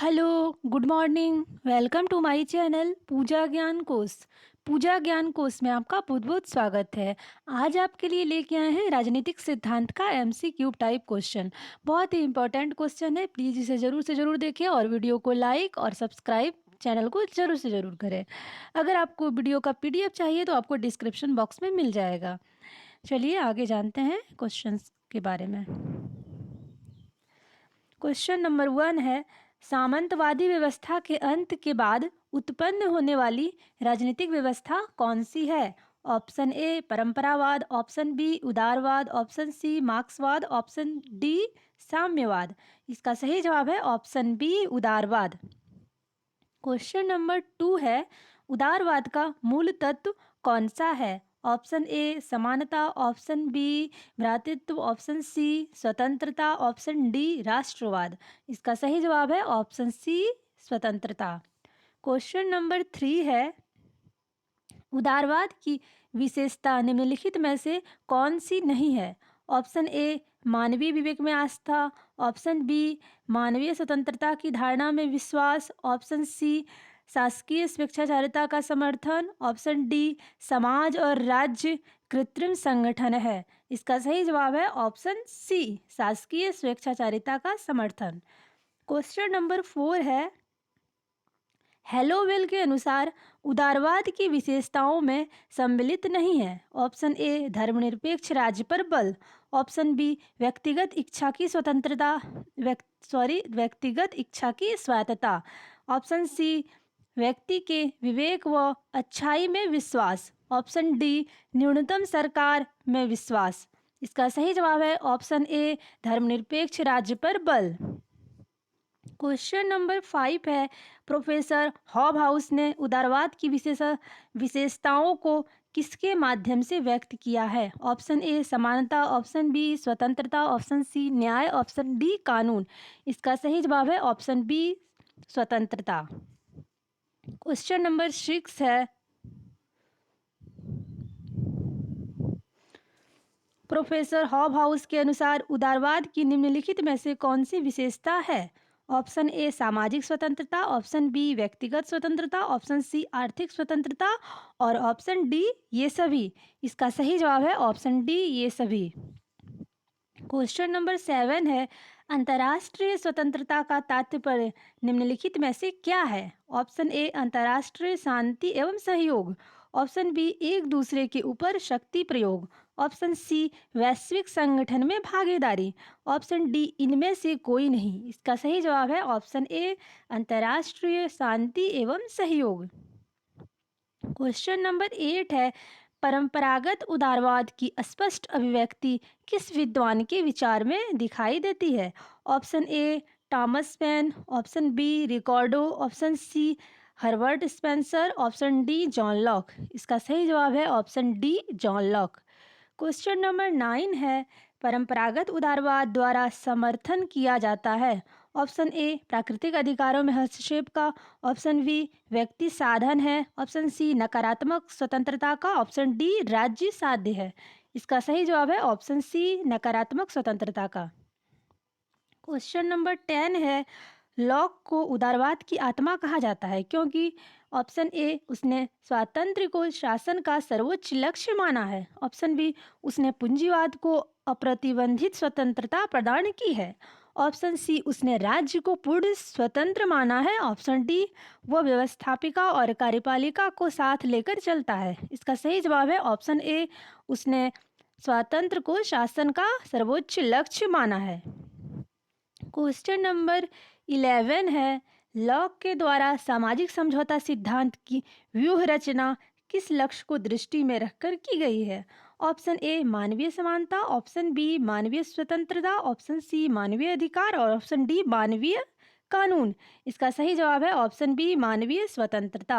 Hello, good morning. Welcome to my channel Pooja Gyan Kosh. पूजा ज्ञान कोश में आपका बहुत बहुत स्वागत है। आज आपके लिए लेके आए हैं राजनीतिक सिद्धांत का एमसीक्यू टाइप क्वेश्चन। बहुत ही इंपॉर्टेंट क्वेश्चन है, प्लीज़ इसे ज़रूर से ज़रूर देखें और वीडियो को लाइक और सब्सक्राइब चैनल को ज़रूर से ज़रूर करें। अगर आपको वीडियो का पीडीएफ चाहिए तो आपको डिस्क्रिप्शन बॉक्स में मिल जाएगा। चलिए आगे जानते हैं क्वेश्चन के बारे में। क्वेश्चन नंबर 1 है, सामंतवादी व्यवस्था के अंत के बाद उत्पन्न होने वाली राजनीतिक व्यवस्था कौन सी है? ऑप्शन ए परंपरावाद, ऑप्शन बी उदारवाद, ऑप्शन सी मार्क्सवाद, ऑप्शन डी साम्यवाद। इसका सही जवाब है ऑप्शन बी उदारवाद। क्वेश्चन नंबर 2 है, उदारवाद का मूल तत्व कौन सा है? ऑप्शन ए समानता, ऑप्शन बी भ्रातृत्व, ऑप्शन सी स्वतंत्रता, ऑप्शन डी राष्ट्रवाद। इसका सही जवाब है ऑप्शन सी स्वतंत्रता। क्वेश्चन नंबर 3 है, उदारवाद की विशेषता निम्नलिखित में से कौन सी नहीं है? ऑप्शन ए मानवीय विवेक में आस्था, ऑप्शन बी मानवीय स्वतंत्रता की धारणा में विश्वास, ऑप्शन सी शासकीय स्वेच्छाचारिता का समर्थन, ऑप्शन डी समाज और राज्य कृत्रिम संगठन है। इसका सही जवाब है ऑप्शन सी शासकीय स्वेच्छाचारिता का समर्थन। क्वेश्चन नंबर 4 है, हेलोवेल के अनुसार उदारवाद की विशेषताओं में सम्मिलित नहीं है। ऑप्शन ए धर्मनिरपेक्ष राज्य पर बल, ऑप्शन बी व्यक्तिगत इच्छा की स्वतंत्रता, व्यक्तिगत इच्छा की स्वायत्तता, ऑप्शन सी व्यक्ति के विवेक व अच्छाई में विश्वास, ऑप्शन डी न्यूनतम सरकार में विश्वास। इसका सही जवाब है ऑप्शन ए धर्मनिरपेक्ष राज्य पर बल। क्वेश्चन नंबर 5 है, प्रोफेसर हॉबहाउस ने उदारवाद की विशेषताओं को किसके माध्यम से व्यक्त किया है? ऑप्शन ए समानता, ऑप्शन बी स्वतंत्रता, ऑप्शन सी न्याय, ऑप्शन डी कानून। इसका सही जवाब है ऑप्शन बी स्वतंत्रता। क्वेश्चन नंबर 6 है, प्रोफेसर हॉबहाउस के अनुसार उदारवाद की निम्नलिखित में से कौन सी विशेषता है? ऑप्शन ए सामाजिक स्वतंत्रता, ऑप्शन बी व्यक्तिगत स्वतंत्रता, ऑप्शन सी आर्थिक स्वतंत्रता और ऑप्शन डी ये सभी। इसका सही जवाब है ऑप्शन डी ये सभी। क्वेश्चन नंबर 7 है, अंतर्राष्ट्रीय स्वतंत्रता का तात्पर्य निम्नलिखित में से क्या है? ऑप्शन ए अंतर्राष्ट्रीय शांति एवं सहयोग, ऑप्शन बी एक दूसरे के ऊपर शक्ति प्रयोग, ऑप्शन सी वैश्विक संगठन में भागीदारी, ऑप्शन डी इनमें से कोई नहीं। इसका सही जवाब है ऑप्शन ए अंतर्राष्ट्रीय शांति एवं सहयोग। क्वेश्चन नंबर 8 है, परंपरागत उदारवाद की स्पष्ट अभिव्यक्ति किस विद्वान के विचार में दिखाई देती है? Option A Thomas Paine, option B Ricardo, option C Herbert Spencer, option D John Locke. इसका सही जवाब है option D John Locke. Question number 9 है, परंपरागत उदारवाद द्वारा समर्थन किया जाता है। ऑप्शन ए प्राकृतिक अधिकारों में हस्तक्षेप का, ऑप्शन बी व्यक्ति साधन है, ऑप्शन सी नकारात्मक स्वतंत्रता का, ऑप्शन डी राज्य साध्य है। इसका सही जवाब है ऑप्शन सी नकारात्मक स्वतंत्रता का। क्वेश्चन नंबर 10 है, लॉक को उदारवाद की आत्मा कहा जाता है क्योंकि ऑप्शन ए उसने स्वातंत्र्य को शासन का सर्वोच्च लक्ष्य माना है, ऑप्शन बी उसने पूंजीवाद को अप्रतिबंधित स्वतंत्रता प्रदान की है, ऑप्शन सी उसने राज्य को पूर्ण स्वतंत्र माना है, ऑप्शन डी वो व्यवस्थापिका और कार्यपालिका को साथ लेकर चलता है। इसका सही जवाब है ऑप्शन ए उसने स्वातंत्र्य को शासन का सर्वोच्च लक्ष्य माना है। क्वेश्चन नंबर 11 है, लॉक के द्वारा सामाजिक समझौता सिद्धांत की व्यूह रचना किस लक्ष्य को दृष्टि में रखकर की गई है? ऑप्शन ए मानवीय समानता, ऑप्शन बी मानवीय स्वतंत्रता, ऑप्शन सी मानवीय अधिकार और ऑप्शन डी मानवीय कानून। इसका सही जवाब है ऑप्शन बी मानवीय स्वतंत्रता।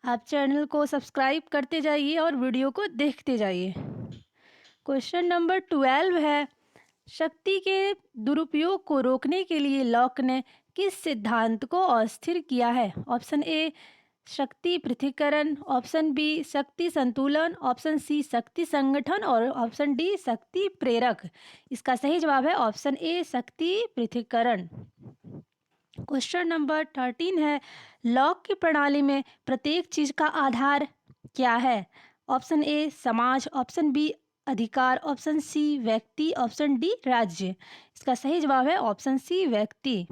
आप चैनल को सब्सक्राइब करते जाइए और वीडियो को देखते जाइए। क्वेश्चन नंबर 12 है, शक्ति के दुरुपयोग को रोकने के लिए लॉक ने किस सिद्धांत को अस्थिर किया है? ऑप्शन ए शक्ति पृथक्करण, ऑप्शन बी शक्ति संतुलन, ऑप्शन सी शक्ति संगठन और ऑप्शन डी शक्ति प्रेरक। इसका सही जवाब है ऑप्शन ए शक्ति पृथक्करण। क्वेश्चन नंबर 13 है, लॉक की प्रणाली में प्रत्येक चीज का आधार क्या है? ऑप्शन ए समाज, ऑप्शन बी अधिकार, ऑप्शन सी व्यक्ति, ऑप्शन डी राज्य। इसका सही जवाब है ऑप्शन सी व्यक्ति।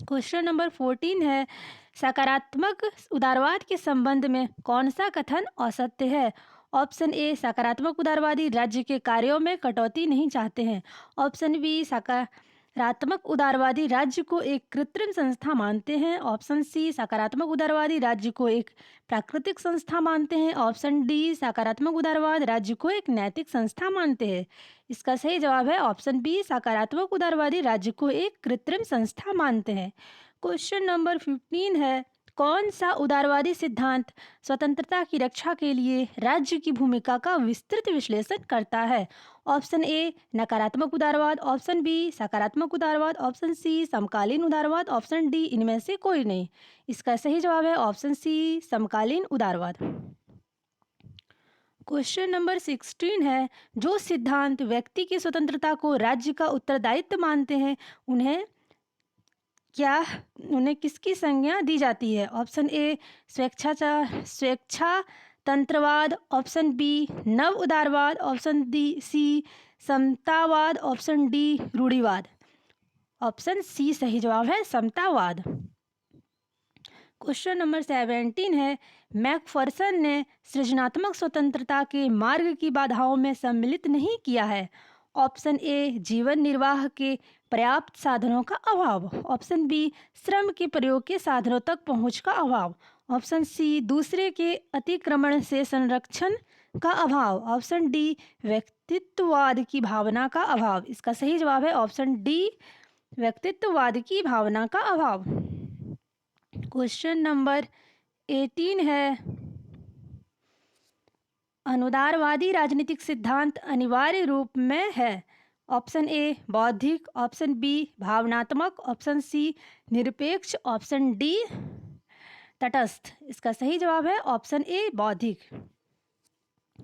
क्वेश्चन नंबर 14 है, सकारात्मक उदारवाद के संबंध में कौन सा कथन असत्य है? ऑप्शन ए सकारात्मक उदारवादी राज्य के कार्यों में कटौती नहीं चाहते हैं, ऑप्शन बी सकारात्मक उदारवादी राज्य को एक कृत्रिम संस्था मानते हैं, ऑप्शन सी सकारात्मक उदारवादी राज्य को एक प्राकृतिक संस्था मानते हैं, ऑप्शन डी सकारात्मक उदारवाद राज्य को एक नैतिक संस्था मानते हैं। इसका सही जवाब है ऑप्शन बी सकारात्मक उदारवादी राज्य को एक कृत्रिम संस्था मानते हैं। क्वेश्चन नंबर 15 है, कौन सा उदारवादी सिद्धांत स्वतंत्रता की रक्षा के लिए राज्य की भूमिका का विस्तृत विश्लेषण करता है? ऑप्शन ए नकारात्मक उदारवाद, ऑप्शन बी सकारात्मक उदारवाद, ऑप्शन सी समकालीन उदारवाद, ऑप्शन डी इनमें से कोई नहीं। इसका सही जवाब है ऑप्शन सी समकालीन उदारवाद। क्वेश्चन नंबर 16 है, जो सिद्धांत व्यक्ति की स्वतंत्रता को राज्य का उत्तरदायित्व मानते हैं क्या उन्हें किसकी संज्ञा दी जाती है? ऑप्शन ए स्वेच्छातंत्रवाद, ऑप्शन बी नव उदारवाद, ऑप्शन डी सी समतावाद, ऑप्शन डी रूढ़िवाद। ऑप्शन सी सही जवाब है समतावाद। क्वेश्चन नंबर 17 है, मैकफर्सन ने सृजनात्मक स्वतंत्रता के मार्ग की बाधाओं में सम्मिलित नहीं किया है। ऑप्शन ए जीवन निर्वाह के पर्याप्त साधनों का अभाव, ऑप्शन बी श्रम के प्रयोग के साधनों तक पहुंच का अभाव, ऑप्शन सी दूसरे के अतिक्रमण से संरक्षण का अभाव, ऑप्शन डी व्यक्तित्ववाद की भावना का अभाव। इसका सही जवाब है ऑप्शन डी व्यक्तित्ववाद की भावना का अभाव। क्वेश्चन नंबर 18 है, अनुदारवादी राजनीतिक सिद्धांत अनिवार्य रूप में है। ऑप्शन ए बौद्धिक, ऑप्शन बी भावनात्मक, ऑप्शन सी निरपेक्ष, ऑप्शन डी तटस्थ। इसका सही जवाब है ऑप्शन ए बौद्धिक।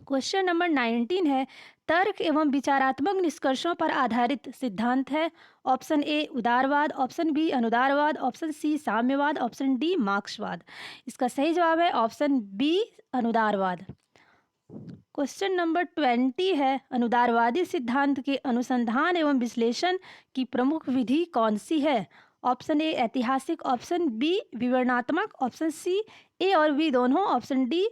क्वेश्चन नंबर 19 है, तर्क एवं विचारात्मक निष्कर्षों पर आधारित सिद्धांत है। ऑप्शन ए उदारवाद, ऑप्शन बी अनुदारवाद, ऑप्शन सी साम्यवाद, ऑप्शन डी मार्क्सवाद। इसका सही जवाब है ऑप्शन बी अनुदारवाद। क्वेश्चन नंबर 20 है, अनुदारवादी सिद्धांत के अनुसंधान एवं विश्लेषण की प्रमुख विधि कौन सी है? ऑप्शन ए ऐतिहासिक, ऑप्शन बी विवरणात्मक, ऑप्शन सी ए और बी दोनों, ऑप्शन डी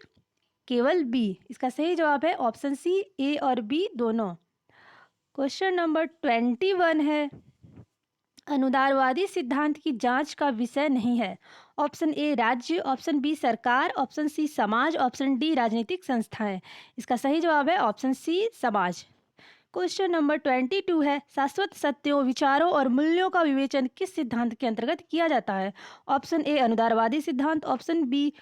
केवल बी। इसका सही जवाब है ऑप्शन सी ए और बी दोनों। क्वेश्चन नंबर 21 है, अनुदारवादी सिद्धांत की जांच का विषय नहीं है। ऑप्शन ए राज्य, ऑप्शन बी सरकार, ऑप्शन सी समाज, ऑप्शन डी राजनीतिक संस्थाएं। इसका सही जवाब है ऑप्शन सी समाज। क्वेश्चन नंबर 22 है, शाश्वत सत्यों, विचारों और मूल्यों का विवेचन किस सिद्धांत के अंतर्गत किया जाता है? ऑप्शन ए अनुदारवादी सिद्धांत, ऑप्शन बी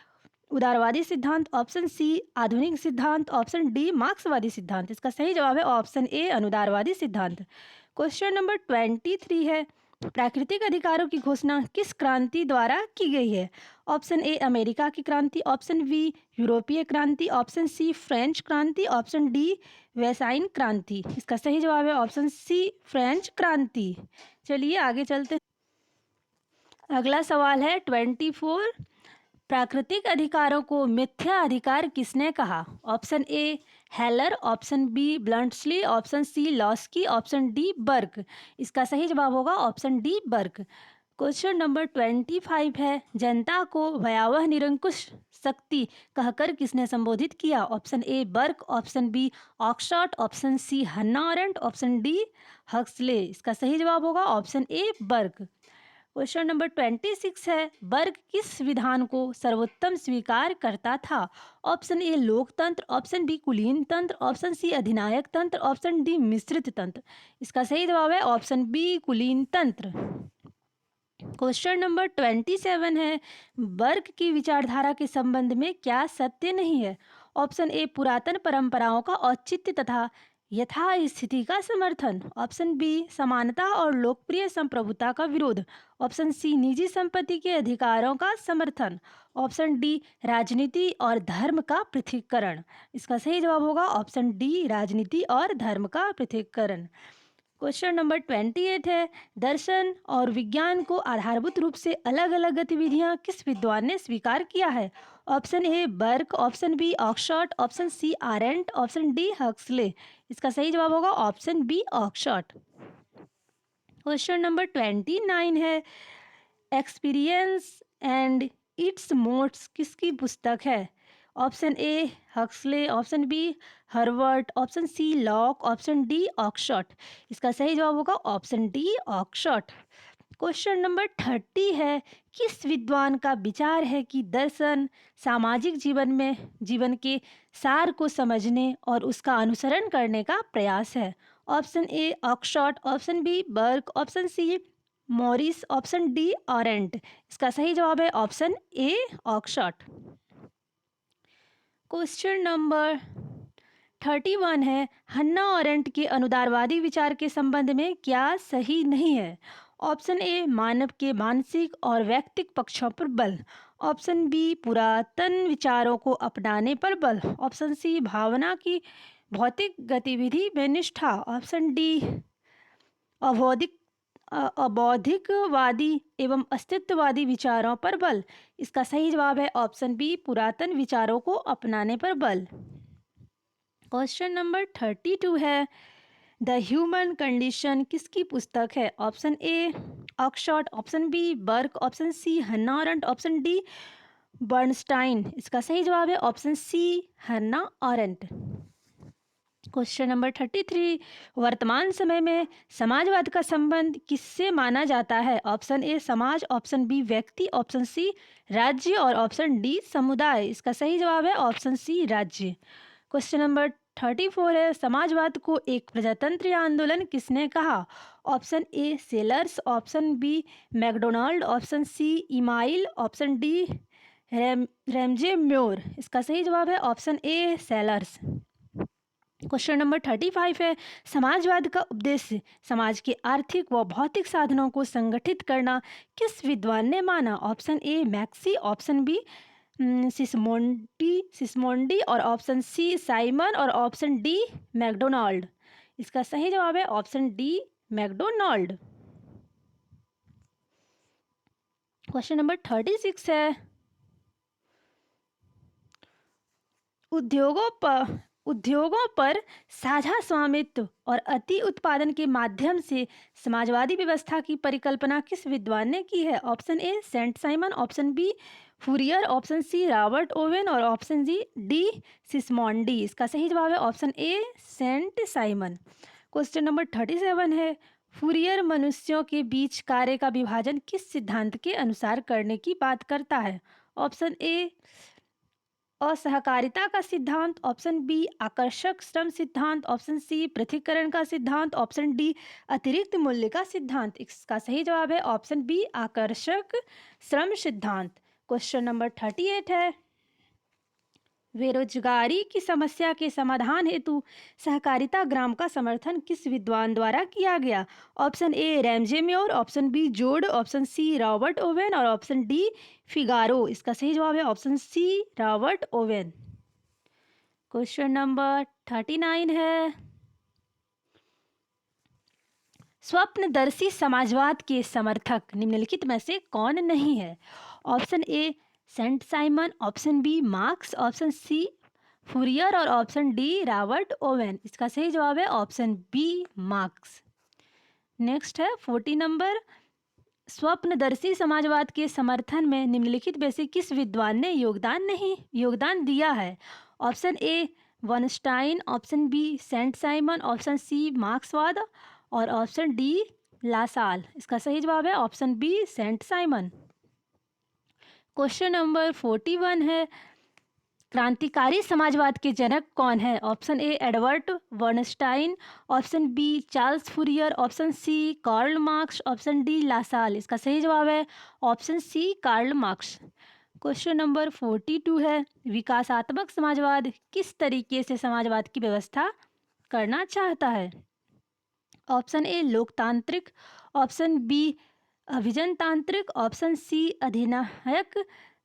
उदारवादी सिद्धांत, ऑप्शन सी आधुनिक सिद्धांत, ऑप्शन डी मार्क्सवादी सिद्धांत। इसका सही जवाब है ऑप्शन ए अनुदारवादी सिद्धांत। क्वेश्चन नंबर 23 है, प्राकृतिक अधिकारों की घोषणा किस क्रांति द्वारा की गई है? ऑप्शन ए अमेरिका की क्रांति, ऑप्शन बी यूरोपीय क्रांति, ऑप्शन सी फ्रेंच क्रांति, ऑप्शन डी वेसाइन क्रांति। इसका सही जवाब है ऑप्शन सी फ्रेंच क्रांति। चलिए आगे चलते हैं। अगला सवाल है 24, प्राकृतिक अधिकारों को मिथ्या अधिकार किसने कहा? Option A Heller, option B Bluntschli, option C Laski, option D Burke. इसका सही जवाब होगा option D Burke. Question number 25 है, जनता को भयावह निरंकुश शक्ति कहकर किसने संबोधित किया? Option A Burke, option B Oxford, option C Hannah Arendt, option D Huxley. इसका सही जवाब होगा option A Burke. Question number 26 है, वर्ग किस विधान को सर्वोत्तम स्वीकार करता था? ऑप्शन ए लोकतंत्र, ऑप्शन बी कुलीन तंत्र, ऑप्शन सी अधिनायक तंत्र, ऑप्शन डी मिश्रित तंत्र। इसका सही जवाब है ऑप्शन बी कुलीन तंत्र। क्वेश्चन नंबर 27 है, वर्ग की विचारधारा के संबंध में क्या सत्य नहीं है? ऑप्शन ए पुरातन परंपराओं का औचित्य तथा यथास्थिति का समर्थन, ऑप्शन बी समानता और लोकप्रिय संप्रभुता का विरोध, ऑप्शन सी निजी संपत्ति के अधिकारों का समर्थन, ऑप्शन डी राजनीति और धर्म का पृथक्करण। इसका सही जवाब होगा ऑप्शन डी राजनीति और धर्म का पृथक्करण। क्वेश्चन नंबर 28 है, दर्शन और विज्ञान को आधारभूत रूप से अलग अलग गतिविधियां किस विद्वान ने स्वीकार किया है? Option A Burke, option B Oxford, option C Arendt, option D Huxley. इसका सही जवाब होगा option B Oxford. Question number 29 है, एक्सपीरियंस एंड इट्स मोड्स किसकी पुस्तक है? Option A Huxley, option B Herbert, option C Locke, option D Oxford. इसका सही जवाब होगा option D Oxford. Question number 30 है, किस विद्वान का विचार है कि दर्शन सामाजिक जीवन के सार को समझने और उसका अनुसरण करने का प्रयास है? Option A Oxford, option B Burke, option C Morris, option D Arendt. इसका सही जवाब है option A Oxford. Question number 31 है, हन्ना अरेंट के अनुदारवादी विचार के संबंध में क्या सही नहीं है? ऑप्शन ए मानव के मानसिक और वैयक्तिक पक्षों पर बल, ऑप्शन बी पुरातन विचारों को अपनाने पर बल, ऑप्शन सी भावना की भौतिक गतिविधि में निष्ठा, ऑप्शन डी अबौधिक अबौधिकवादी एवं अस्तित्ववादी विचारों पर बल। इसका सही जवाब है ऑप्शन बी पुरातन विचारों को अपनाने पर बल। क्वेश्चन नंबर 32 है, द ह्यूमन कंडीशन किसकी पुस्तक है? Option A Oxford, option B Burke, option C Hannah Arendt, option D Bernstein. इसका सही जवाब है option C Hannah Arendt. Question number 33, वर्तमान समय में समाजवाद का संबंध किससे माना जाता है? ऑप्शन ए समाज, ऑप्शन बी व्यक्ति, ऑप्शन सी राज्य और ऑप्शन डी समुदाय। इसका सही जवाब है ऑप्शन सी राज्य। क्वेश्चन नंबर 34 है, समाजवाद को एक प्रजातंत्र या आंदोलन किसने कहा? Option A Sellars, option B MacDonald, option C Emile, option D Ramsay Muir. इसका सही जवाब है option A Sellars. Question number 35 है, समाजवाद का उद्देश्य समाज के आर्थिक व भौतिक साधनों को संगठित करना किस विद्वान ने माना? ऑप्शन ए मैक्सी, ऑप्शन बी सिस्मोंडी और ऑप्शन सी साइमन और ऑप्शन डी मैकडोनाल्ड। इसका सही जवाब है option D MacDonald. Question number 36 है, उद्योगों पर साझा स्वामित्व और अति उत्पादन के माध्यम से समाजवादी व्यवस्था की परिकल्पना किस विद्वान ने की है? Option A Saint Simon, option B Fourier, option C Robert Owen और ऑप्शन डी सिस्मोंडी। इसका सही जवाब है option A Saint Simon. Question number 37 है, फूरियर मनुष्यों के बीच कार्य का विभाजन किस सिद्धांत के अनुसार करने की बात करता है? ऑप्शन ए असहकारिता का सिद्धांत, ऑप्शन बी आकर्षक श्रम सिद्धांत, ऑप्शन सी पृथक्करण का सिद्धांत, ऑप्शन डी अतिरिक्त मूल्य का सिद्धांत। इसका सही जवाब है ऑप्शन बी आकर्षक श्रम सिद्धांत। क्वेश्चन नंबर 38 है, बेरोजगारी की समस्या के समाधान हेतु सहकारिता ग्राम का समर्थन किस विद्वान द्वारा किया गया? Option A Ramsay Muir, option B Joad, option C Robert Owen और ऑप्शन डी फिगारो। इसका सही जवाब है option C Robert Owen. Question number 39 है, स्वप्नदर्शी समाजवाद के समर्थक निम्नलिखित में से कौन नहीं है? Option A Saint Simon, option B Marx, option C Fourier और ऑप्शन डी रॉबर्ट ओवेन। इसका सही जवाब है ऑप्शन बी मार्क्स। नेक्स्ट है 40 नंबर, स्वप्नदर्शी समाजवाद के समर्थन में निम्नलिखित में से किस विद्वान ने योगदान दिया है? Option A Bernstein, option B Saint Simon, option C मार्क्सवाद और ऑप्शन डी लासाल। इसका सही जवाब है option B Saint Simon. Question number 41 है, क्रांतिकारी समाजवाद के जनक कौन है? Option A Edward Bernstein, option B Charles Fourier, option C Karl Marx, option D Lassalle. इसका सही जवाब है option C Karl Marx. Question number 42 है, विकासात्मक समाजवाद किस तरीके से समाजवाद की व्यवस्था करना चाहता है? ऑप्शन ए लोकतांत्रिक, ऑप्शन बी अभिजनतांत्रिक, ऑप्शन सी अधिनायक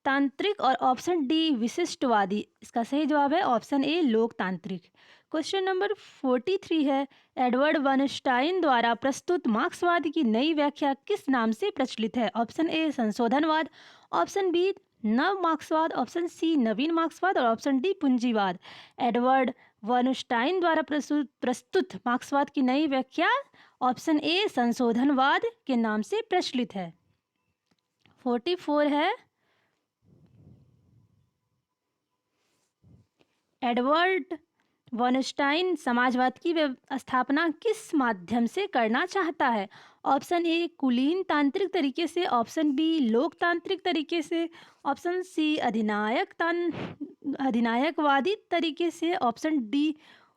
तांत्रिक और ऑप्शन डी विशिष्टवादी। इसका सही जवाब है ऑप्शन ए लोकतांत्रिक। क्वेश्चन नंबर 43 है, एडवर्ड वनस्टाइन द्वारा प्रस्तुत मार्क्सवाद की नई व्याख्या किस नाम से प्रचलित है? ऑप्शन ए संशोधनवाद, ऑप्शन बी नव मार्क्सवाद, ऑप्शन सी नवीन मार्क्सवाद और ऑप्शन डी पूंजीवाद। एडवर्ड वनस्टाइन द्वारा प्रस्तुत मार्क्सवाद की नई व्याख्या ऑप्शन ए संशोधनवाद के नाम से प्रचलित है। 44 है, एडवर्ड वॉनस्टाइन समाजवाद की स्थापना किस माध्यम से करना चाहता है? ऑप्शन ए कुलीन तांत्रिक तरीके से, ऑप्शन बी लोकतांत्रिक तरीके से, ऑप्शन सी अधिनायकवादी तरीके से, ऑप्शन डी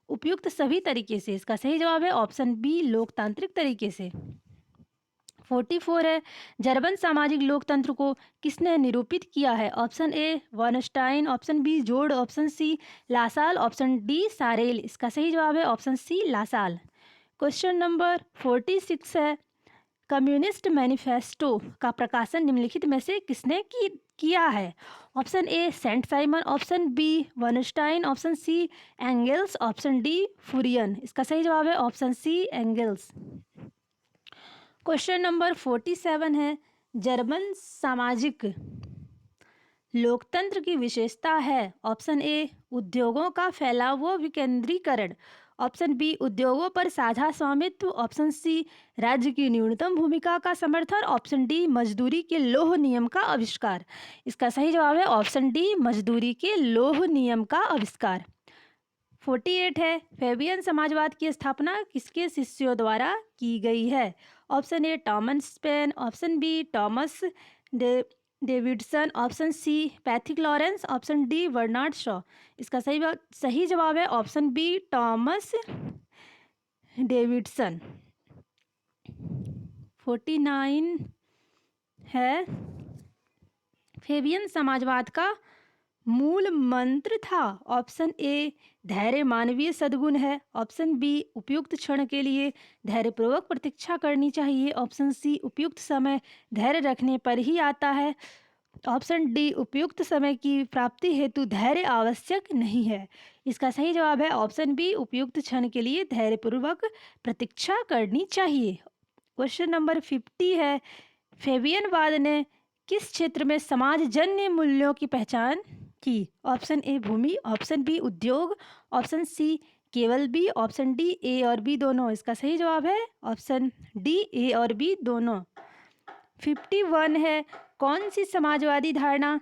उपयुक्त सभी तरीके से। इसका सही जवाब है ऑप्शन बी लोकतांत्रिक तरीके से। 44 है, जर्मन सामाजिक लोकतंत्र को किसने निरूपित किया है? Option A Bernstein, option B Joad, option C Lassalle, option D Sorel. इसका सही जवाब है option C Lassalle. Question number 46 है, कम्युनिस्ट मैनिफेस्टो का प्रकाशन निम्नलिखित में से किसने किया है? Option A Saint Simon, option B Bernstein, option C Engels, option D Fourier. इसका सही जवाब है option C Engels. Question number 47 है, जर्मन सामाजिक लोकतंत्र की विशेषता है? ऑप्शन ए उद्योगों का फैलाव व विकेंद्रीकरण, ऑप्शन बी उद्योगों पर साझा स्वामित्व, ऑप्शन सी राज्य की न्यूनतम भूमिका का समर्थन, ऑप्शन डी मजदूरी के लौह नियम का आविष्कार। इसका सही जवाब है ऑप्शन डी मजदूरी के लौह नियम का आविष्कार। 48 है, फेबियन समाजवाद की स्थापना किसके शिष्यों द्वारा की गई है? Option A Thomas Paine, option B Thomas Davidson, option C Pethick Lawrence, option D Bernard Shaw. इसका सही जवाब है ऑप्शन बी टॉमस डेविडसन। 49 है, फेबियन समाजवाद का मूल मंत्र था? ऑप्शन ए धैर्य मानवीय सद्गुण है, ऑप्शन बी उपयुक्त क्षण के लिए धैर्यपूर्वक प्रतीक्षा करनी चाहिए, ऑप्शन सी उपयुक्त समय धैर्य रखने पर ही आता है, ऑप्शन डी उपयुक्त समय की प्राप्ति हेतु धैर्य आवश्यक नहीं है। इसका सही जवाब है ऑप्शन बी उपयुक्त क्षण के लिए धैर्यपूर्वक प्रतीक्षा करनी चाहिए। क्वेश्चन नंबर 50 है, फेबियनवाद ने किस क्षेत्र में समाजजन्य मूल्यों की पहचान की? ऑप्शन ए भूमि, ऑप्शन बी उद्योग, ऑप्शन सी केवल बी, ऑप्शन डी ए और बी दोनों। इसका सही जवाब है ऑप्शन डी ए और बी दोनों। 51 है, कौन सी समाजवादी धारणा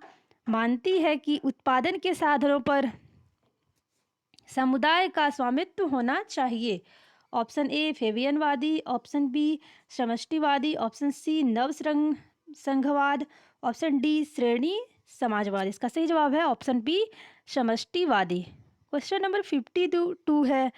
मानती है कि उत्पादन के साधनों पर समुदाय का स्वामित्व होना चाहिए? ऑप्शन ए फेबियनवादी, ऑप्शन बी समष्टिवादी, ऑप्शन सी नव संघवाद, ऑप्शन डी श्रेणी समाजवाद। इसका सही जवाब है ऑप्शन बी समष्टिवादी। क्वेश्चन नंबर 52 है,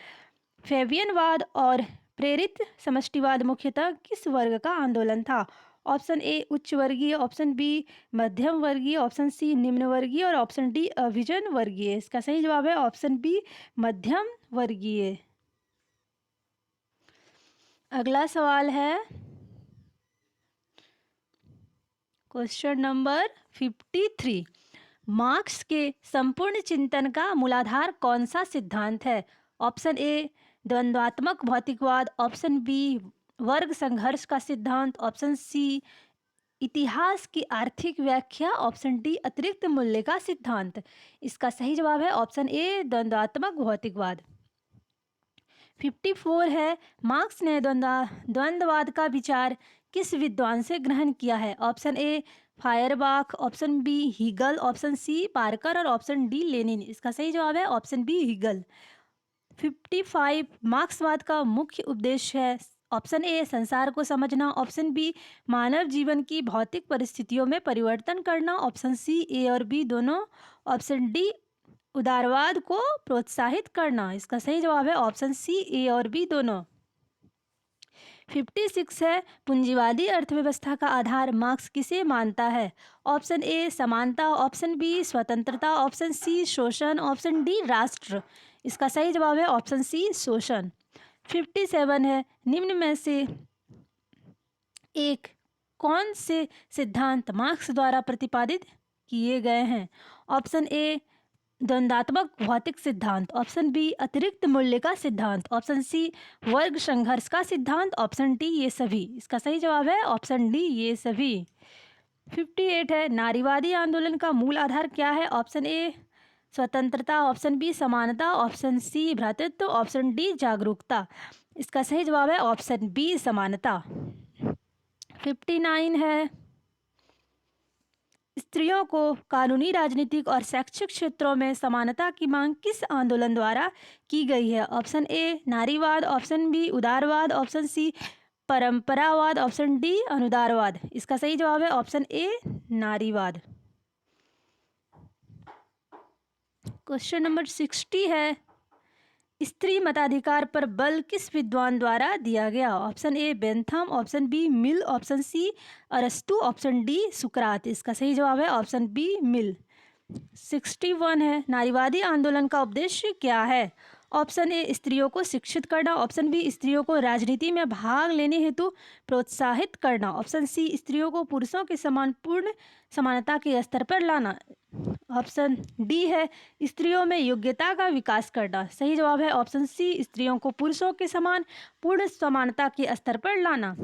फेबियनवाद और प्रेरित समष्टिवाद मुख्यतः किस वर्ग का आंदोलन था? ऑप्शन ए उच्च वर्गीय, ऑप्शन बी मध्यम वर्गीय, ऑप्शन सी निम्न वर्गीय और ऑप्शन डी अभिजन वर्गीय। इसका सही जवाब है ऑप्शन बी मध्यम वर्गीय। अगला सवाल है क्वेश्चन नंबर 53, मार्क्स के संपूर्ण चिंतन का मूलाधार कौन सा सिद्धांत है? ऑप्शन ए द्वंद्वात्मक भौतिकवाद, ऑप्शन बी वर्ग संघर्ष का सिद्धांत, ऑप्शन सी इतिहास की आर्थिक व्याख्या, ऑप्शन डी अतिरिक्त मूल्य का सिद्धांत। इसका सही जवाब है ऑप्शन ए द्वंद्वात्मक भौतिकवाद। 54 है, मार्क्स ने द्वंद्ववाद का विचार किस विद्वान से ग्रहण किया है? Option A Feuerbach, option B Hegel, option C Parker और ऑप्शन डी लेनिन। इसका सही जवाब है ऑप्शन बी हीगल। 55, मार्क्सवाद का मुख्य उद्देश्य है? ऑप्शन ए संसार को समझना, ऑप्शन बी मानव जीवन की भौतिक परिस्थितियों में परिवर्तन करना, ऑप्शन सी ए और बी दोनों, ऑप्शन डी उदारवाद को प्रोत्साहित करना। इसका सही जवाब है ऑप्शन सी ए और बी दोनों। 56 है, पूंजीवादी अर्थव्यवस्था का आधार मार्क्स किसे मानता है? ऑप्शन ए समानता, ऑप्शन बी स्वतंत्रता, ऑप्शन सी शोषण, ऑप्शन डी राष्ट्र। इसका सही जवाब है ऑप्शन सी शोषण। 57 है, निम्न में से एक कौन से सिद्धांत मार्क्स द्वारा प्रतिपादित किए गए हैं? ऑप्शन ए द्वंद्वात्मक भौतिक सिद्धांत, ऑप्शन बी अतिरिक्त मूल्य का सिद्धांत, ऑप्शन सी वर्ग संघर्ष का सिद्धांत, ऑप्शन डी ये सभी। इसका सही जवाब है ऑप्शन डी ये सभी। 58 है, नारीवादी आंदोलन का मूल आधार क्या है? ऑप्शन ए स्वतंत्रता, ऑप्शन बी समानता, ऑप्शन सी भ्रातृत्व, ऑप्शन डी जागरूकता। इसका सही जवाब है ऑप्शन बी समानता। 59 है, स्त्रियों को कानूनी, राजनीतिक और शैक्षिक क्षेत्रों में समानता की मांग किस आंदोलन द्वारा की गई है? ऑप्शन ए नारीवाद, ऑप्शन बी उदारवाद, ऑप्शन सी परंपरावाद, ऑप्शन डी अनुदारवाद। इसका सही जवाब है ऑप्शन ए नारीवाद। क्वेश्चन नंबर 60 है, स्त्री मताधिकार पर बल किस विद्वान द्वारा दिया गया? Option A Bentham, option B Mill, option C अरस्तु, ऑप्शन डी सुकरात। इसका सही जवाब है ऑप्शन बी मिल। 61 है, नारीवादी आंदोलन का उद्देश्य क्या है? ऑप्शन ए स्त्रियों को शिक्षित करना, ऑप्शन बी स्त्रियों को राजनीति में भाग लेने हेतु प्रोत्साहित करना, ऑप्शन सी स्त्रियों को पुरुषों के समान पूर्ण समानता के स्तर पर लाना, ऑप्शन डी है स्त्रियों में योग्यता का विकास करना। सही जवाब है ऑप्शन सी स्त्रियों को पुरुषों के समान पूर्ण समानता के स्तर पर लाना।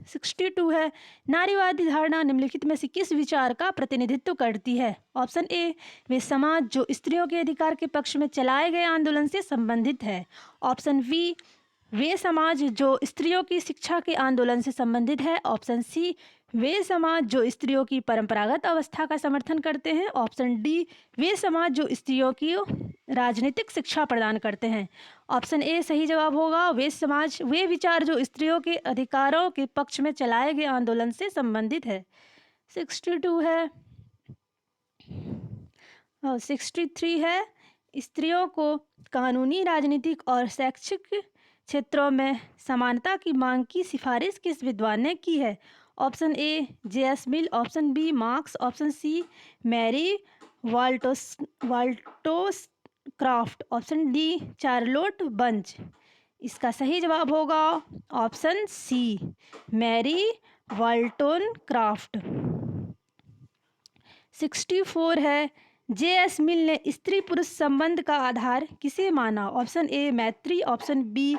62 है, नारीवादी धारणा निम्नलिखित में से किस विचार का प्रतिनिधित्व करती है? ऑप्शन ए वे समाज जो स्त्रियों के अधिकार के पक्ष में चलाए गए आंदोलन से संबंधित है, ऑप्शन बी वे समाज जो स्त्रियों की शिक्षा के आंदोलन से संबंधित है, ऑप्शन सी वे समाज जो स्त्रियों की परंपरागत अवस्था का समर्थन करते हैं, ऑप्शन डी वे समाज जो स्त्रियों की राजनीतिक शिक्षा प्रदान करते हैं। ऑप्शन ए सही जवाब होगा वे समाज वे विचार जो स्त्रियों के अधिकारों के पक्ष में चलाए गए आंदोलन से संबंधित है। 62 है, 63 है, स्त्रियों को कानूनी, राजनीतिक और शैक्षिक क्षेत्रों में समानता की मांग की सिफारिश किस विद्वान ने की है? Option A J S. Mill, option B Marx, option C Mary Wollstonecraft, option D Charlotte Bunch. इसका सही जवाब होगा ऑप्शन सी मैरी वाल्टोनक्राफ्ट। 64 है, जे.एस. मिल ने स्त्री पुरुष संबंध का आधार किसे माना? ऑप्शन ए मैत्री, ऑप्शन बी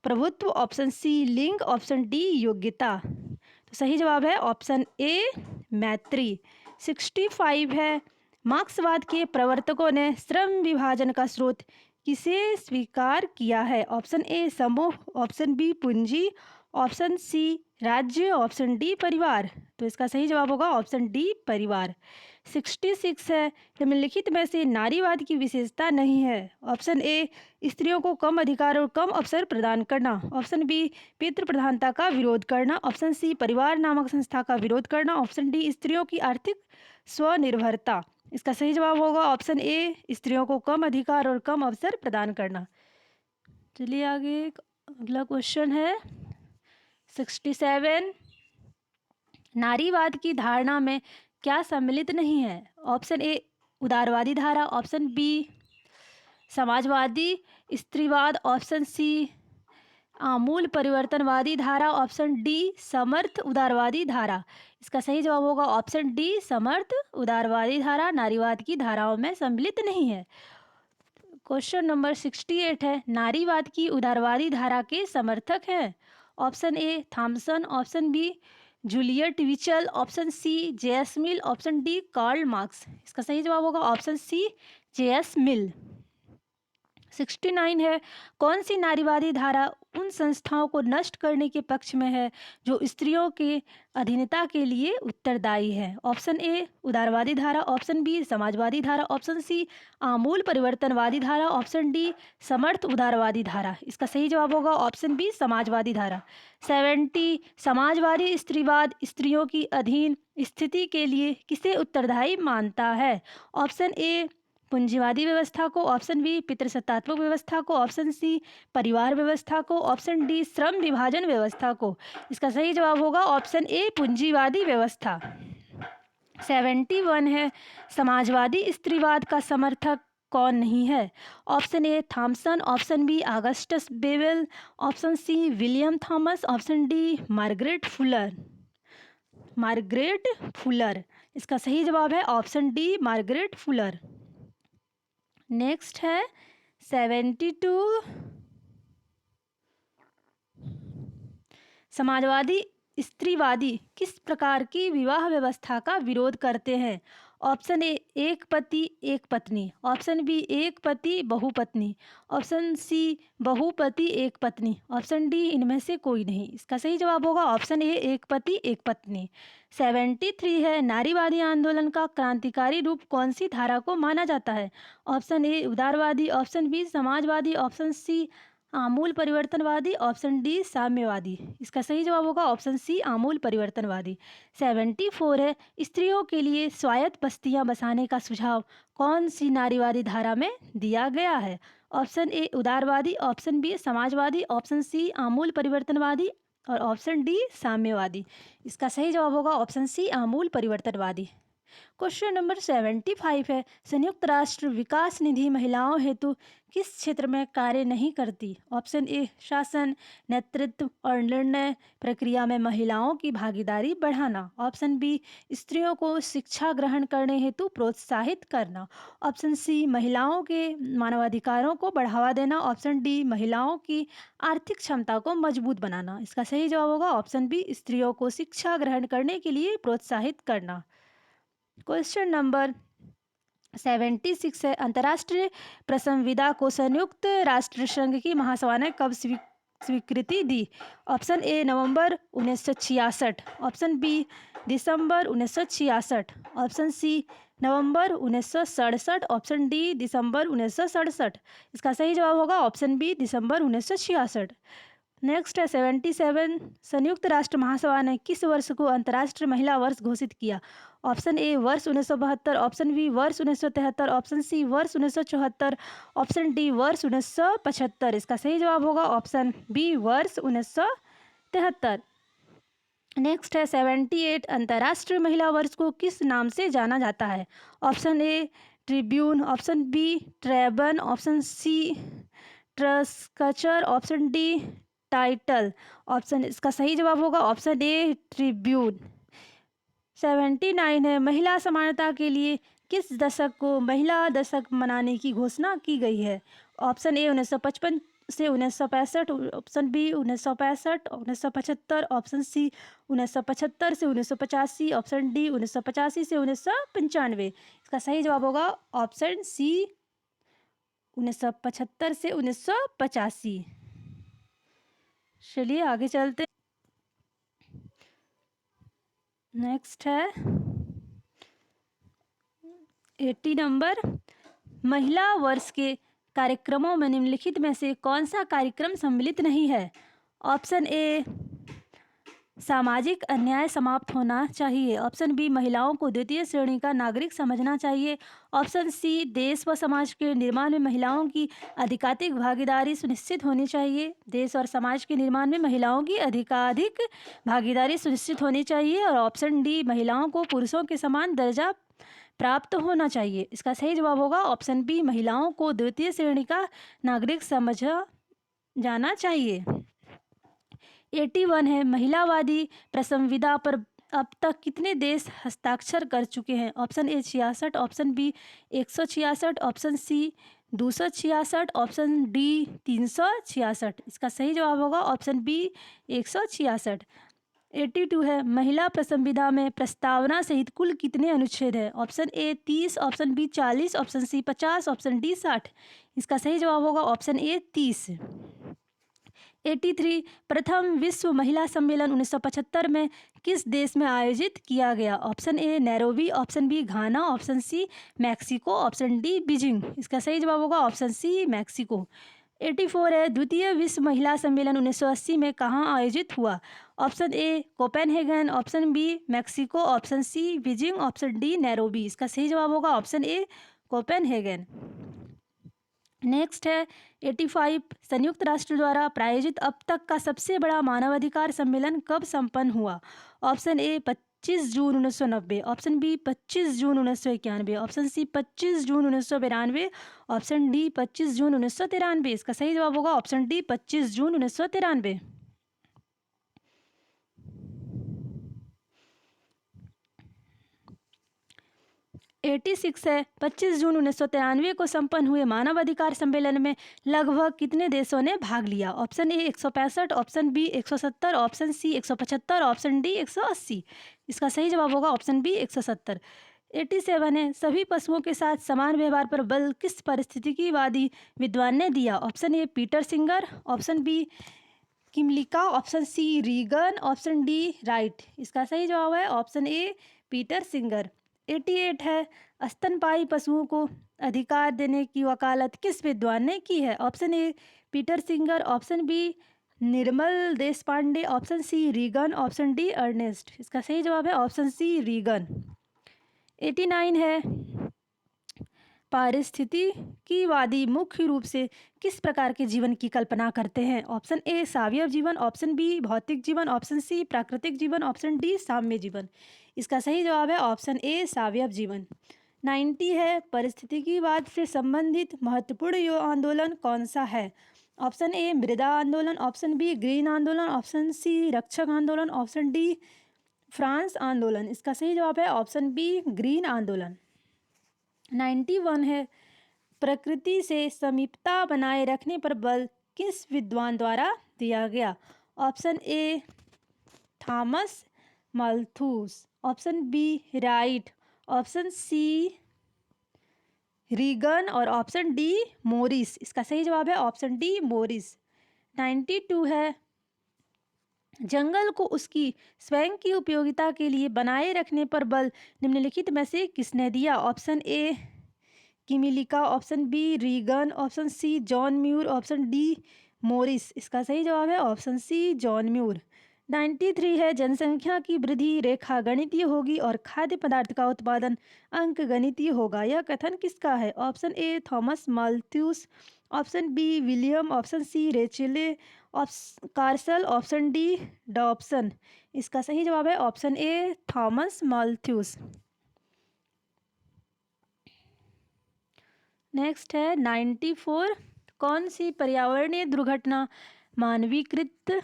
प्रभुत्व, ऑप्शन सी लिंग, ऑप्शन डी योग्यता। तो सही जवाब है ऑप्शन ए मैत्री। 65 है, मार्क्सवाद के प्रवर्तकों ने श्रम विभाजन का स्रोत किसे स्वीकार किया है? ऑप्शन ए समूह, ऑप्शन बी पूंजी, ऑप्शन सी राज्य, ऑप्शन डी परिवार। तो इसका सही जवाब होगा ऑप्शन डी परिवार। 66 है, निम्नलिखित में से नारीवाद की विशेषता नहीं है? ऑप्शन ए स्त्रियों को कम अधिकार और कम अवसर प्रदान करना, ऑप्शन बी पितृ प्रधानता का विरोध करना, ऑप्शन सी परिवार नामक संस्था का विरोध करना, ऑप्शन डी स्त्रियों की आर्थिक स्वनिर्भरता। इसका सही जवाब होगा ऑप्शन ए स्त्रियों को कम अधिकार और कम अवसर प्रदान करना। चलिए आगे अगला क्वेश्चन है 67, नारीवाद की धारणा में क्या सम्मिलित नहीं है? ऑप्शन ए उदारवादी धारा, ऑप्शन बी समाजवादी स्त्रीवाद, ऑप्शन सी आमूल परिवर्तनवादी धारा, ऑप्शन डी समर्थ उदारवादी धारा। इसका सही जवाब होगा ऑप्शन डी समर्थ उदारवादी धारा नारीवाद की धाराओं में सम्मिलित नहीं है। क्वेश्चन नंबर 68 है, नारीवाद की उदारवादी धारा के समर्थक हैं? Option A Thomson, option B Juliet Mitchell, option C J S. Mill, option D Karl Marx. इसका सही जवाब होगा ऑप्शन सी जे.एस. मिल। 69 है, कौन सी नारीवादी धारा उन संस्थाओं को नष्ट करने के पक्ष में है जो स्त्रियों के अधीनता के लिए उत्तरदायी है? ऑप्शन ए उदारवादी धारा, ऑप्शन बी समाजवादी धारा, ऑप्शन सी आमूल परिवर्तनवादी धारा, ऑप्शन डी समर्थ उदारवादी धारा। इसका सही जवाब होगा ऑप्शन बी समाजवादी धारा। 70, समाजवादी स्त्रीवाद स्त्रियों की अधीन स्थिति के लिए किसे उत्तरदायी मानता है? ऑप्शन ए पूंजीवादी व्यवस्था को, ऑप्शन बी पितृसत्तात्मक व्यवस्था को, ऑप्शन सी परिवार व्यवस्था को, ऑप्शन डी श्रम विभाजन व्यवस्था को। इसका सही जवाब होगा ऑप्शन ए पूंजीवादी व्यवस्था। 71 है, समाजवादी स्त्रीवाद का समर्थक कौन नहीं है? Option A Thomson, option B Augustus Bebel, option C William Thomas, option D Margaret Fuller. इसका सही जवाब है option D Margaret Fuller. Next है 72, समाजवादी स्त्रीवादी किस प्रकार की विवाह व्यवस्था का विरोध करते हैं? ऑप्शन ए एक पति एक पत्नी, ऑप्शन बी एक पति बहुपत्नी, ऑप्शन सी बहुपति एक पत्नी, ऑप्शन डी इनमें से कोई नहीं। इसका सही जवाब होगा ऑप्शन ए एक पति एक पत्नी। 73 है, नारीवादी आंदोलन का क्रांतिकारी रूप कौन सी धारा को माना जाता है? ऑप्शन ए उदारवादी, ऑप्शन बी समाजवादी, ऑप्शन सी आमूल परिवर्तनवादी, ऑप्शन डी साम्यवादी। इसका सही जवाब होगा ऑप्शन सी आमूल परिवर्तनवादी। 74 है, स्त्रियों के लिए स्वायत्त बस्तियां बसाने का सुझाव कौन सी नारीवादी धारा में दिया गया है? ऑप्शन ए उदारवादी, ऑप्शन बी समाजवादी, ऑप्शन सी आमूल परिवर्तनवादी और ऑप्शन डी साम्यवादी। इसका सही जवाब होगा ऑप्शन सी आमूल परिवर्तनवादी। क्वेश्चन नंबर 75 है, संयुक्त राष्ट्र विकास निधि महिलाओं हेतु किस क्षेत्र में कार्य नहीं करती? ऑप्शन ए शासन, नेतृत्व और निर्णय प्रक्रिया में महिलाओं की भागीदारी बढ़ाना, ऑप्शन बी स्त्रियों को शिक्षा ग्रहण करने हेतु प्रोत्साहित करना, ऑप्शन सी महिलाओं के मानवाधिकारों को बढ़ावा देना, ऑप्शन डी महिलाओं की आर्थिक क्षमता को मजबूत बनाना। इसका सही जवाब होगा ऑप्शन बी स्त्रियों को शिक्षा ग्रहण करने के लिए प्रोत्साहित करना। क्वेश्चन नंबर 76 है, अंतर्राष्ट्रीय प्रसंविदा को संयुक्त राष्ट्र संघ की महासभा ने कब स्वीकृति दी? ऑप्शन ए नवंबर 1966, ऑप्शन बी दिसंबर 1966, ऑप्शन सी नवंबर 1967, ऑप्शन डी दिसंबर 1967। इसका सही जवाब होगा ऑप्शन बी दिसंबर 1966। नेक्स्ट है 77, संयुक्त राष्ट्र महासभा ने किस वर्ष को अंतर्राष्ट्रीय महिला वर्ष घोषित किया? ऑप्शन ए वर्ष 1972, ऑप्शन बी वर्ष 1973, ऑप्शन सी वर्ष 1974, ऑप्शन डी वर्ष 1975। इसका सही जवाब होगा ऑप्शन बी वर्ष 1973। नेक्स्ट है 78, अंतर्राष्ट्रीय महिला वर्ष को किस नाम से जाना जाता है? Option A tribune, option B ट्रेबन, ऑप्शन सी ट्रस्कचर, ऑप्शन डी टाइटल। ऑप्शन इसका सही जवाब होगा ऑप्शन ए ट्रिब्यून। 79 है, महिला समानता के लिए किस दशक को महिला दशक मनाने की घोषणा की गई है? ऑप्शन ए 1955 से 1965, ऑप्शन बी 1965, 1975, ऑप्शन सी 1975 से 1985, ऑप्शन डी 1985 से 1995। इसका सही जवाब होगा ऑप्शन सी 1975 से 1985। चलिए आगे चलते। नेक्स्ट है 80 नंबर, महिला वर्ष के कार्यक्रमों में निम्नलिखित में से कौन सा कार्यक्रम सम्मिलित नहीं है? ऑप्शन ए सामाजिक अन्याय समाप्त होना चाहिए, ऑप्शन बी महिलाओं को द्वितीय श्रेणी का नागरिक समझना चाहिए, ऑप्शन सी देश व समाज के निर्माण में महिलाओं की अधिकाधिक भागीदारी सुनिश्चित होनी चाहिए, देश और समाज के निर्माण में महिलाओं की अधिकाधिक भागीदारी सुनिश्चित होनी चाहिए, और ऑप्शन डी महिलाओं को पुरुषों के समान दर्जा प्राप्त होना चाहिए। इसका सही जवाब होगा ऑप्शन बी महिलाओं को द्वितीय श्रेणी का नागरिक समझा जाना चाहिए। 81 है, महिलावादी प्रसंविदा पर अब तक कितने देश हस्ताक्षर कर चुके हैं? Option A 66, option B 166, option C 266, option D 366। इसका सही जवाब होगा ऑप्शन बी 166। 82 है, महिला प्रसंविदा में प्रस्तावना सहित कुल कितने अनुच्छेद हैं? Option A 30, option B 40, option C 50, option D 60। इसका सही जवाब होगा ऑप्शन ए 30। 83, प्रथम विश्व महिला सम्मेलन 1975 में किस देश में आयोजित किया गया? Option A Nairobi, option B Ghana, option C Mexico, option D Beijing. इसका सही जवाब होगा ऑप्शन सी मैक्सिको। 84 है, द्वितीय विश्व महिला सम्मेलन 1980 में कहाँ आयोजित हुआ? Option A Copenhagen, option B Mexico, option C Beijing, option D Nairobi. इसका सही जवाब होगा ऑप्शन ए कोपेनहेगन। नेक्स्ट है 85, संयुक्त राष्ट्र द्वारा प्रायोजित अब तक का सबसे बड़ा मानवाधिकार सम्मेलन कब संपन्न हुआ? Option A 25 June 1990, option B 25 June 1991, option C 25 June 1992, option D 25 June 1993। इसका सही जवाब होगा ऑप्शन डी 25 जून 1993। 86 है 25 जून 1993 को संपन्न हुए मानवाधिकार सम्मेलन में लगभग कितने देशों ने भाग लिया? Option A 165, option B 170, option C 175, option D 180। इसका सही जवाब होगा ऑप्शन बी 170। 87 है सभी पशुओं के साथ समान व्यवहार पर बल किस पारिस्थितिकीवादी विद्वान ने दिया? Option A Peter Singer, option B Kymlicka, option C Regan, option D Wright. इसका सही जवाब है ऑप्शन ए पीटर सिंगर। 88 है स्तनपायी पशुओं को अधिकार देने की वकालत किस विद्वान ने की है? Option A Peter Singer, option B Nirmal Deshpande, option C Regan, option D Ernest. इसका सही जवाब है ऑप्शन सी रीगन। 89 है पारिस्थितिकीवादी मुख्य रूप से किस प्रकार के जीवन की कल्पना करते हैं? ऑप्शन ए सावयव जीवन, ऑप्शन बी भौतिक जीवन, ऑप्शन सी प्राकृतिक जीवन, ऑप्शन डी साम्य जीवन। इसका सही जवाब है ऑप्शन ए सावयव जीवन। 90 है पारिस्थितिकीवाद से संबंधित महत्वपूर्ण आंदोलन कौन सा है? ऑप्शन ए मृदा आंदोलन, ऑप्शन बी ग्रीन आंदोलन, ऑप्शन सी रक्षक आंदोलन, ऑप्शन डी फ्रांस आंदोलन। इसका सही जवाब है ऑप्शन बी ग्रीन आंदोलन। 91 है प्रकृति से समीपता बनाए रखने पर बल किस विद्वान द्वारा दिया गया? Option A Thomas Malthus, option B Wright, option C Reagan और ऑप्शन डी मोरिस। इसका सही जवाब है ऑप्शन डी मोरिस। 92 है जंगल को उसकी स्वयं की उपयोगिता के लिए बनाए रखने पर बल निम्नलिखित में से किसने दिया? Option A Kymlicka, option B Reagan, option C John Muir, option D Morris. इसका सही जवाब है ऑप्शन सी जॉन म्यूर। 93 है जनसंख्या की वृद्धि रेखा गणितीय होगी और खाद्य पदार्थ का उत्पादन अंक गणितीय होगा। यह कथन किसका है? Option A Thomas Malthus, option B William, option C Rachel Carson, option D Dobson. इसका सही जवाब है option A Thomas Malthus. Next है 94 कौन सी पर्यावरणीय दुर्घटना मानवीकृत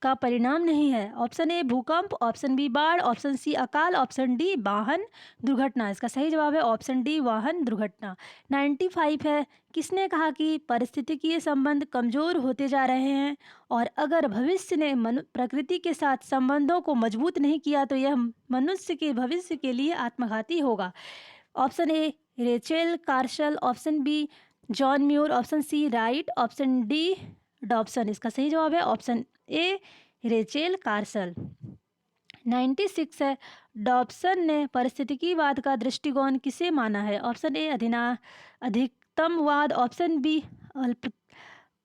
का परिणाम नहीं है? ऑप्शन ए भूकंप, ऑप्शन बी बाढ़, ऑप्शन सी अकाल, ऑप्शन डी वाहन दुर्घटना। इसका सही जवाब है ऑप्शन डी वाहन दुर्घटना। 95 है किसने कहा कि पारिस्थितिकीय संबंध कमजोर होते जा रहे हैं और अगर भविष्य ने प्रकृति के साथ संबंधों को मजबूत नहीं किया तो यह मनुष्य के भविष्य के लिए आत्मघाती होगा? Option A Rachel Carson, option B John Muir, option C Wright, option D Dobson. इसका सही जवाब है ऑप्शन ए रेचेल कार्सल। 96 है डॉब्सन ने पारिस्थितिकीवाद का दृष्टिकोण किसे माना है? ऑप्शन ए अधिकतमवाद, ऑप्शन बी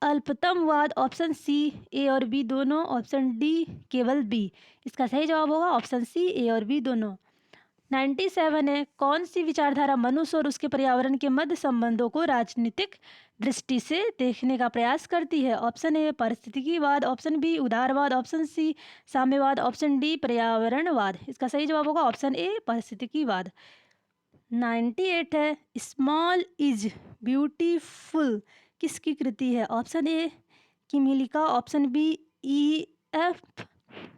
अल्पतमवाद, ऑप्शन सी ए और बी दोनों, ऑप्शन डी केवल बी। इसका सही जवाब होगा ऑप्शन सी ए और बी दोनों। 97 है कौन सी विचारधारा मनुष्य और उसके पर्यावरण के मध्य संबंधों को राजनीतिक दृष्टि से देखने का प्रयास करती है? ऑप्शन ए पारिस्थितिकीवाद, ऑप्शन बी उदारवाद, ऑप्शन सी साम्यवाद, ऑप्शन डी पर्यावरणवाद। इसका सही जवाब होगा ऑप्शन ए पारिस्थितिकीवाद। 98 है स्मॉल इज ब्यूटीफुल किसकी कृति है? Option A Kymlicka, option B E F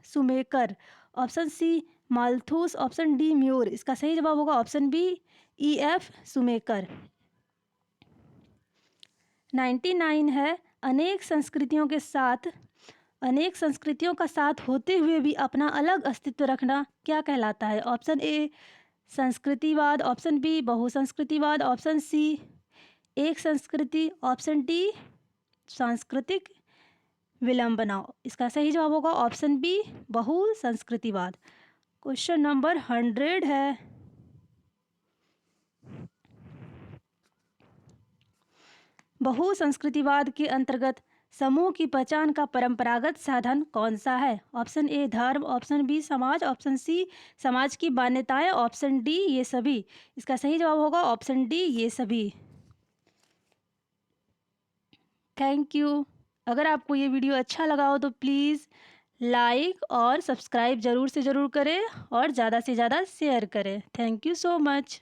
Schumacher, option C Malthus, option D Muir. इसका सही जवाब होगा option B E F Schumacher. 99 है अनेक संस्कृतियों का साथ होते हुए भी अपना अलग अस्तित्व रखना क्या कहलाता है? ऑप्शन ए संस्कृतिवाद, ऑप्शन बी बहुसंस्कृतिवाद, ऑप्शन सी एक संस्कृति, ऑप्शन डी सांस्कृतिक विलंबना। इसका सही जवाब होगा ऑप्शन बी बहुसंस्कृतिवाद। क्वेश्चन नंबर 100 है बहुसंस्कृतिवाद के अंतर्गत समूह की पहचान का परंपरागत साधन कौन सा है? ऑप्शन ए धर्म, ऑप्शन बी समाज, ऑप्शन सी समाज की मान्यताएं, ऑप्शन डी ये सभी। इसका सही जवाब होगा ऑप्शन डी ये सभी। Thank you. अगर आपको ये वीडियो अच्छा लगा हो तो प्लीज़ लाइक और सब्सक्राइब ज़रूर से ज़रूर करें और ज़्यादा से ज़्यादा शेयर करें। Thank you so much.